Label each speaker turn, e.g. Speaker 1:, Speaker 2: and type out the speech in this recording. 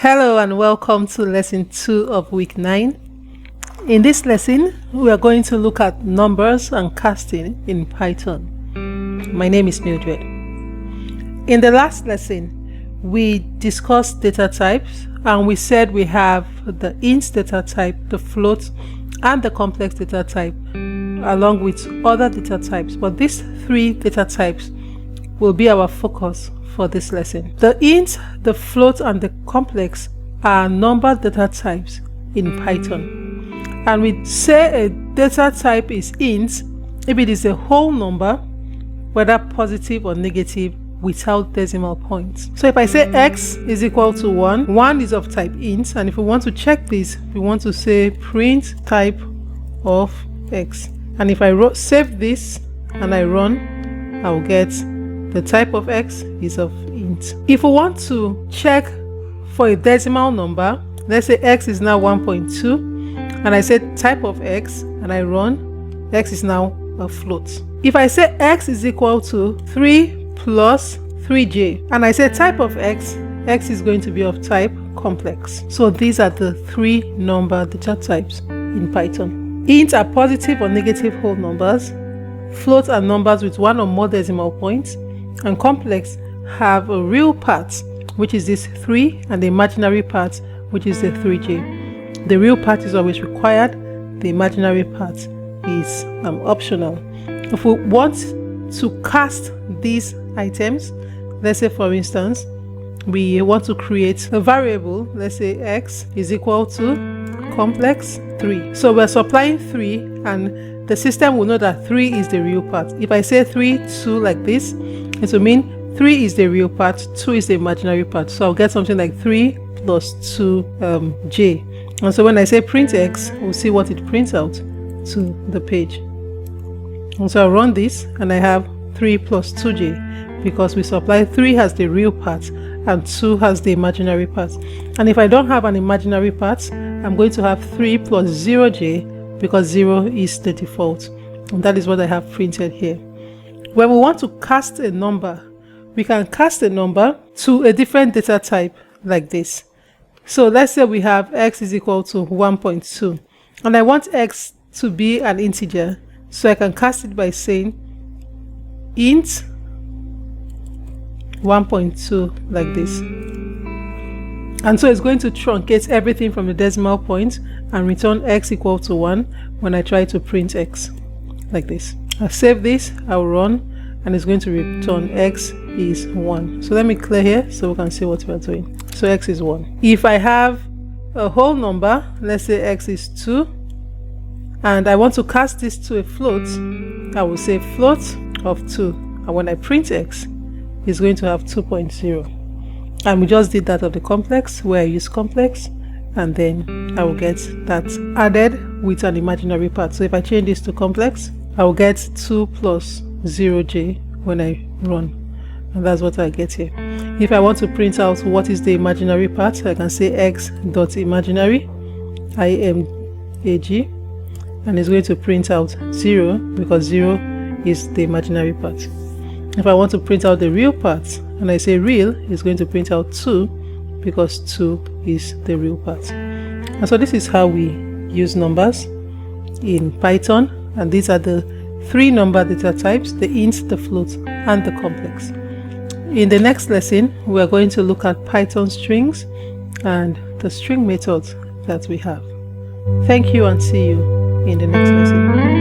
Speaker 1: Hello and welcome to lesson 2 of week 9. In this lesson, we are going to look at numbers and casting in Python. My name is Mildred. In the last lesson, we discussed data types and we said we have the int data type, the float, and the complex data type, along with other data types. But these 3 data types will be our focus for this lesson. The int, the float, and the complex are number data types in Python. And we say a data type is int if it is a whole number, whether positive or negative, without decimal points. So if I say x is equal to 1, 1 is of type int, and if we want to check this, we want to say print type of x. And if I save this and I run, I'll get the type of x is of int. If we want to check for a decimal number, let's say x is now 1.2, and I say type of x and I run, x is now a float. If I say x is equal to 3 plus 3j, and I say type of x, x is going to be of type complex. So these are the 3 number data types in Python. Int are positive or negative whole numbers, floats are numbers with 1 or more decimal points, and complex have a real part, which is this 3, and the imaginary part, which is the 3j. The real part is always required, the imaginary part is optional. If we want to cast these items, let's say for instance, we want to create a variable, let's say x is equal to complex 3. So we're supplying 3 and the system will know that 3 is the real part. If I say 3, 2 like this, it will mean 3 is the real part, 2 is the imaginary part. So I'll get something like 3 plus 2 j. And so when I say print x, we'll see what it prints out to the page. And so I'll run this and I have 3 plus 2j because we supply 3 has the real part and 2 has the imaginary part. And if I don't have an imaginary part, I'm going to have 3 plus 0j because 0 is the default. And that is what I have printed here. When we want to cast a number, we can cast a number to a different data type like this. So let's say we have x is equal to 1.2 and I want x to be an integer. So I can cast it by saying int 1.2 like this. And so it's going to truncate everything from the decimal point and return x equal to 1 when I try to print x like this. I'll save this, I'll run, and it's going to return x is 1. So let me clear here so we can see what we're doing. So x is 1. If I have a whole number, let's say x is 2, and I want to cast this to a float, I will say float of 2. And when I print x, it's going to have 2.0. And we just did that of the complex where I use complex, and then I will get that added with an imaginary part. So if I change this to complex, I will get 2 plus 0j when I run, and that's what I get here. If I want to print out what is the imaginary part, I can say x dot imaginary imag, and it's going to print out 0 because 0 is the imaginary part. If I want to print out the real part and I say real, it's going to print out 2 because 2 is the real part. And so this is how we use numbers in Python, and these are the 3 number data types: the int, the float, and the complex. In the next lesson, we are going to look at Python strings and the string methods that we have. Thank you and see you in the next lesson.